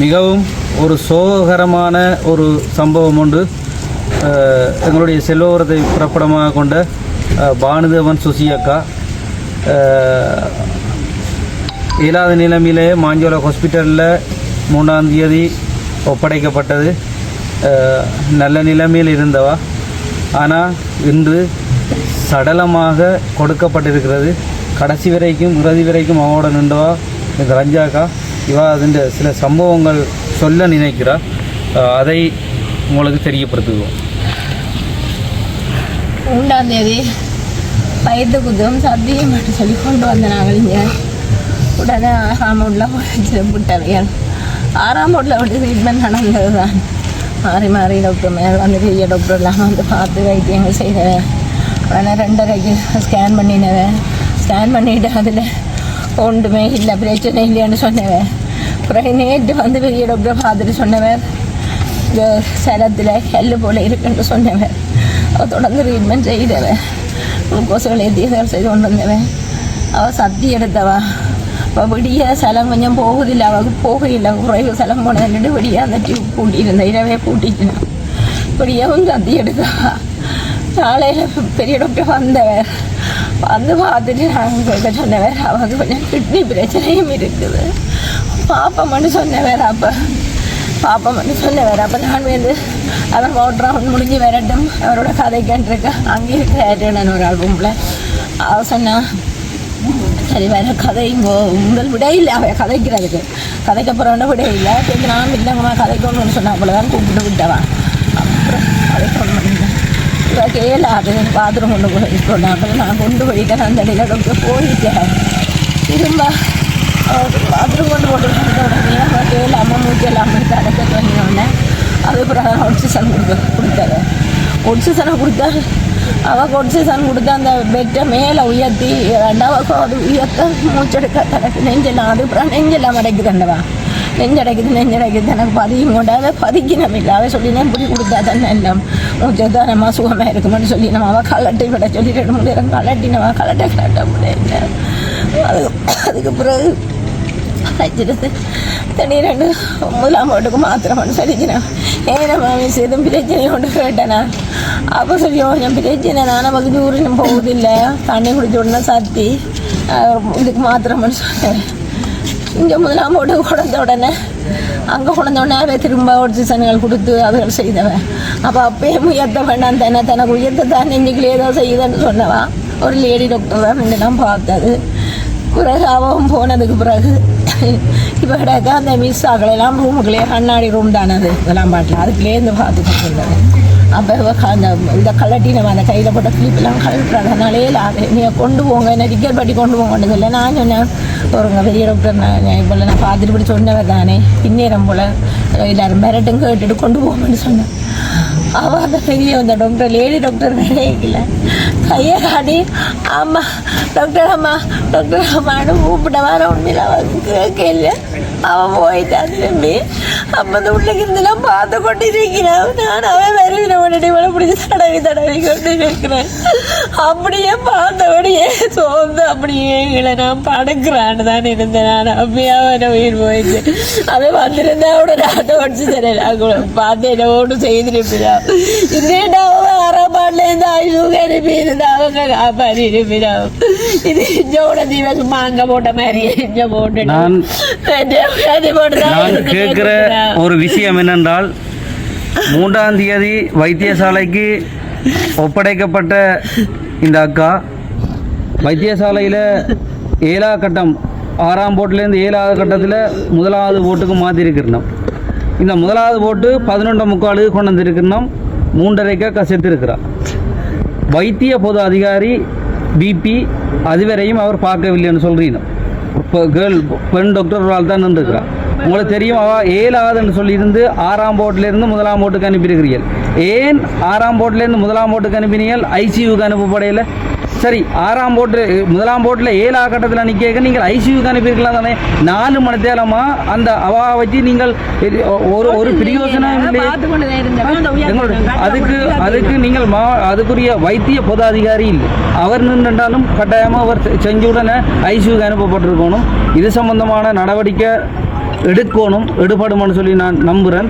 மிகவும் ஒரு சோககரமான ஒரு சம்பவம் ஒன்று. எங்களுடைய செல்வவரத்தை புறப்படமாக கொண்ட பானுதேவன் சுசி அக்கா இயலாத நிலைமையிலே மாஞ்சோலை ஹாஸ்பிட்டலில் 3ஆம் தேதி ஒப்படைக்கப்பட்டது. நல்ல நிலைமையில் இருந்தவா, ஆனால் இன்று சடலமாக கொடுக்கப்பட்டிருக்கிறது. கடைசி வரைக்கும் இறுதி வரைக்கும் அவனோட நின்றவா இந்த ரஞ்சாக்கா. இவா அதிൻ്റെ சில சம்பவங்கள் சொல்ல நினைக்கிறா, அதை உங்களுக்கு தெரியப்படுத்துவோம். 3ஆம் தேதி வயிற்று குத்தம் சத்தியம் மட்டும் சொல்லி கொண்டு வந்த நாங்கள் இங்கே உடனே 6ஆம் போர்டில் விட்டவையால் 6ஆம் போர்டில் விட்டு ட்ரீட்மெண்ட் நடந்தது தான். மாறி மாறி டாக்டர் மேல் வந்து பெரிய டாக்டர் எல்லாம் வந்து பார்த்து வைத்தியங்கள் செய்தவன். உடனே 2:30க்கு ஸ்கேன் பண்ணினவன். ஸ்கேன் பண்ணிவிட்டு அதில் ஒன்றுமே இல்லை, பிரச்சனை இல்லைன்னு சொன்னவன். பிறகு நேற்று வந்து பெரிய டாக்டர் பார்த்துட்டு சொன்னவன் இந்த சரத்தில் கல் போல் இருக்குன்னு சொன்னவன். அவள் தொடர்ந்து ட்ரீட்மெண்ட் செய்தவன். குளுக்கோஸுகள் ஏற்றியதால் செய்து கொண்டு வந்தவன். அவள் சத்தி எடுத்தவா. அவள் விடிய சலம் கொஞ்சம் போகுதில்லை, அவளுக்கு போகையில்லை, குறைவு சலம் போனது விடிய அந்த டியூப் பூட்டியிருந்த இரவே பூட்டிக்கணும். விடியவும் சத்தி எடுத்தவா. நாளையில் பெரிய டாக்டர் வந்தவர் வந்து பார்த்துட்டு நாங்கள் கேட்க சொன்னவர். அவளுக்கு கொஞ்சம் கிட்னி பிரச்சனையும் இருக்குது, பாப்பம்னு சொன்னவர். அப்போ பாப்பம்னு சொன்னவர். அப்போ நான் வந்து அவர் ஓட்டுறவன் முடிஞ்சு வரட்டும், அவரோட கதை கேட்டிருக்க அங்கே இருக்க நான் ஒரு ஆல்பமில் அவள் சொன்னான், சரி வேறு கதை உங்கள் விட இல்லை அவள் கதைக்கிறதுக்கு. கதைக்க போகிறவன விட இல்லை, சேர்ந்து நான் இல்லைங்கம்மா கதைக்கணும்னு சொன்னால் அவ்வளோதான் கூப்பிட்டு விட்டவன். அப்புறம் கதைக்கணும் இவள் கேளாது, பாத்ரூம் கொண்டு போய் சொன்னாங்க. நான் கொண்டு போயிட்டேன். அந்த இடையில டாக்டர் போயிட்டேன். திரும்ப பாத்ரூம் கொண்டு போட்டு உடனே அவள் கேளாமல் மூச்செல்லாம் எடுத்து அடைக்க பண்ணினோடனே அதுக்கப்புறம் ஆக்சிஜன் கொடுத்தாரு. ஆக்சிஜனை கொடுத்தா அவள் ஆக்சிஜன் கொடுத்தா அந்த பெட்டை மேலே உயர்த்தி 2வது அது உயர்த்த மூச்செடுக்க தனக்கு நெஞ்செல்லாம் அதுக்கப்புறம் நெஞ்செல்லாம் அடைக்குதுண்டவா. நெஞ்சடைக்குது எனக்கு பதியும் கொண்டாவே பதிக்கணும் இல்லை. அவள் சொல்லினே இப்படி கொடுத்தா தானே எல்லாம் மூச்சு தான் நம்ம சுகமாக இருக்குமென்னு சொல்லி நம்ம அவள் கலட்டி விட சொல்லி 2-3 நேரம் கலட்டினவா. கலட்ட முடியல. அதுக்கு பிறகு வச்சிருது தண்ணி 1ஆம் போட்டுக்கு மாத்திரம்னு சொல்லிக்கிறேன். ஏன்னா மிஸ் எதுவும் பிரச்சனை கொண்டு கேட்டேனா. அப்போ சொல்லி கொஞ்சம் பிரச்சனை நான் நமக்கு தூரம் போகுதில்லை, தண்ணி குடிச்ச உடனே சத்தி இதுக்கு மாத்திரம்னு சொன்னேன். இங்கே 1ஆம் போட்டு குழந்த உடனே அங்கே குழந்த உடனே திரும்ப ஆக்சிஜன்கள் கொடுத்து அதுகள் செய்தவன். அப்போ அப்பயும் உயர்த்த வேண்டாம் தானே, தனக்கு உயர்த்த தான் நெஞ்சுக்குள்ளே ஏதோ செய்யுதுன்னு சொன்னவா. ஒரு லேடி டாக்டர் தான் ரெண்டுலாம் பார்த்தது. பிறகு அவன் போனதுக்கு பிறகு இப்போ கிடக்க அந்த மிஸ் ஆகலாம் ரூமுக்குள்ளேயே கண்ணாடி ரூம் தானே அது இதெல்லாம் பாட்டில் அதுக்குள்ளேருந்து பார்த்துட்டு சொன்னது. அப்போ அந்த இதை கலட்டினவன் அந்த கையில் போட்ட கிளிப்பெல்லாம் கலட்டுறாங்கனாலே அது நீங்கள் கொண்டு போங்க, என்ன டிக்கெட் பட்டி கொண்டு போங்கன்னு இல்லை. நான் சொன்னேன் ஒருங்க பெரிய டாக்டர் நான் இப்போ நான் பார்த்துட்டு இப்படி சொன்னவர் தானே பின்னேரம் போல் எல்லோரும் மிரட்டும் கேட்டுட்டு கொண்டு போங்கன்னு சொன்னேன். அவள் அந்த பெரிய அந்த டாக்டர் லேடி டாக்டர் நினைக்கல கையை காட்டி அம்மா டாக்டர் அம்மானு கூப்பிட்ட வர உண்மையில் அவன் கேட்கல. அவன் போயிட்டான் திரும்பி. அப்போ அந்த உள்ளுக்கு இருந்தெல்லாம் பார்த்து கொண்டு இருக்கிறான். நான் அவன் வருவின உடனே இவனை பிடிச்சி தடவி கொண்டு இருக்கிறேன். அப்படியே பார்த்தபடியே சோர்ந்து அப்படியே இல்லை நான் படுக்கிறான்னு தான் இருந்தேன். நான் அப்படியே அவனை உயிர் போயிடுச்சு. அவன் வந்திருந்தா அவட நாட்டை வச்சு தரேன் பார்த்து என்ன ஒன்றும் செய்திருப்பினான். இல்லைன்னா அவன் 6ஆம் பாட்டிலேருந்து ஐநூறு அனுப்பி இருந்தா அவங்க காப்பாற்றி இருப்பினான். இது இஞ்சோட தீவன் சும்மா அங்கே போட்ட மாதிரி இஞ்ச போட்டு நான் கேட்குற ஒரு விஷயம் என்னென்றால் 3ஆம் தேதி வைத்தியசாலைக்கு ஒப்படைக்கப்பட்ட இந்த அக்கா வைத்தியசாலையில் 7ஆம் கட்டம் 6ஆம் போட்டிலேருந்து 7ஆவது கட்டத்தில் 1வது போட்டுக்கு மாற்றிருக்கிறோம். இந்த 1வது போட்டு 11:45 கொண்டு வந்திருக்கிறோம். 3:30 செத்துருக்கிறார். வைத்திய பொது அதிகாரி பிபி அதுவரையும் அவர் பார்க்கவில்லைன்னு சொல்கிறீங்க. இப்போ பெண் டாக்டர் ஒரு ஆள் தான் நின்றுக்கிறார். உங்களுக்கு தெரியும் அவள் 7ஆவதுன்னு சொல்லியிருந்து 6ஆம் போட்டிலேருந்து 1ஆம் போட்டுக்கு அனுப்பியிருக்கிறீர்கள். ஏன் 6ஆம் போட்டிலேருந்து 1ஆம் போட்டுக்கு அனுப்பினீர்கள், ஐசியூக்கு அனுப்பப்படையில்? சரி 6ஆம் போட்டு 1ஆம் போட்டில் 7ஆம் கட்டத்தில் நிற்க நீங்கள் ஐசியூக்கு அனுப்பியிருக்கலாம் தானே. 4 மணி நேரமாக அந்த அவா வச்சு நீங்கள் ஒரு பிரயோஜனம் இல்லை. அதுக்கு நீங்கள் அதுக்குரிய வைத்திய பொது அதிகாரி இல்லை. அவர் நின்றாலும் கட்டாயமாக அவர் செஞ்ச உடனே ஐசியூக்கு அனுப்பப்பட்டிருக்கணும். இது சம்பந்தமான நடவடிக்கை எடுபடும்னு சொல்லி நான் நம்புகிறேன்.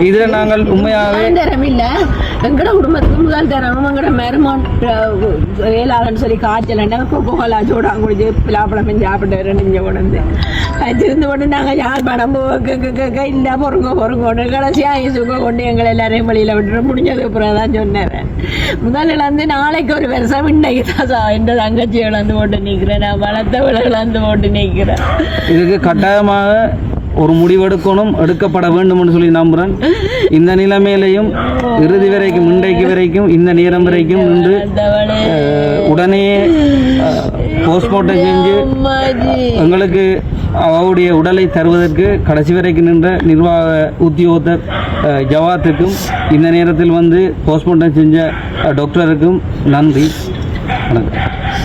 இதில் நாங்கள் உண்மையாகவே தரம் இல்லை எங்கட குடும்பத்துக்கு முதல் தரம் எங்கட மருமன் வேளாளன்னு சொல்லி காய்ச்சல் கொக்கோலா சூடாங்க குடிச்சு பிலாப்பழம் சாப்பிட்டு நெஞ்ச உடந்து வச்சிருந்து கொண்டு நாங்கள் யார் படம் இல்லை பொறுங்கோன்னு கடைசியாக சுக கொண்டு எங்களை எல்லாரையும் வழியில் விட்டுட்டு முடிஞ்சது அப்புறம் தான் சொன்னேன். முதல்ல வந்து நாளைக்கு ஒரு வருஷம் இன்னைக்கு தான் எந்த தங்கச்சி இழந்து போட்டு நிற்கிறேன், நான் வளர்த்த இழந்து போட்டு நிற்கிறேன். இதுக்கு கட்டாயமாக ஒரு முடிவெடுக்கணும், எடுக்கப்பட வேண்டும் சொல்லி நம்புகிறேன். இந்த நிலைமையிலையும் இறுதி வரைக்கும் இன்றைக்கு வரைக்கும் இந்த நேரம் வரைக்கும் நின்று உடனே போஸ்ட்மார்ட்டம் செஞ்சு எங்களுக்கு அவருடைய உடலை தருவதற்கு கடைசி வரைக்கும் நின்ற நிர்வாக உத்தியோகத்தர் ஜவாத்துக்கும் இந்த நேரத்தில் வந்து போஸ்ட்மார்ட்டம் செஞ்ச டாக்டருக்கும் நன்றி. வணக்கம்.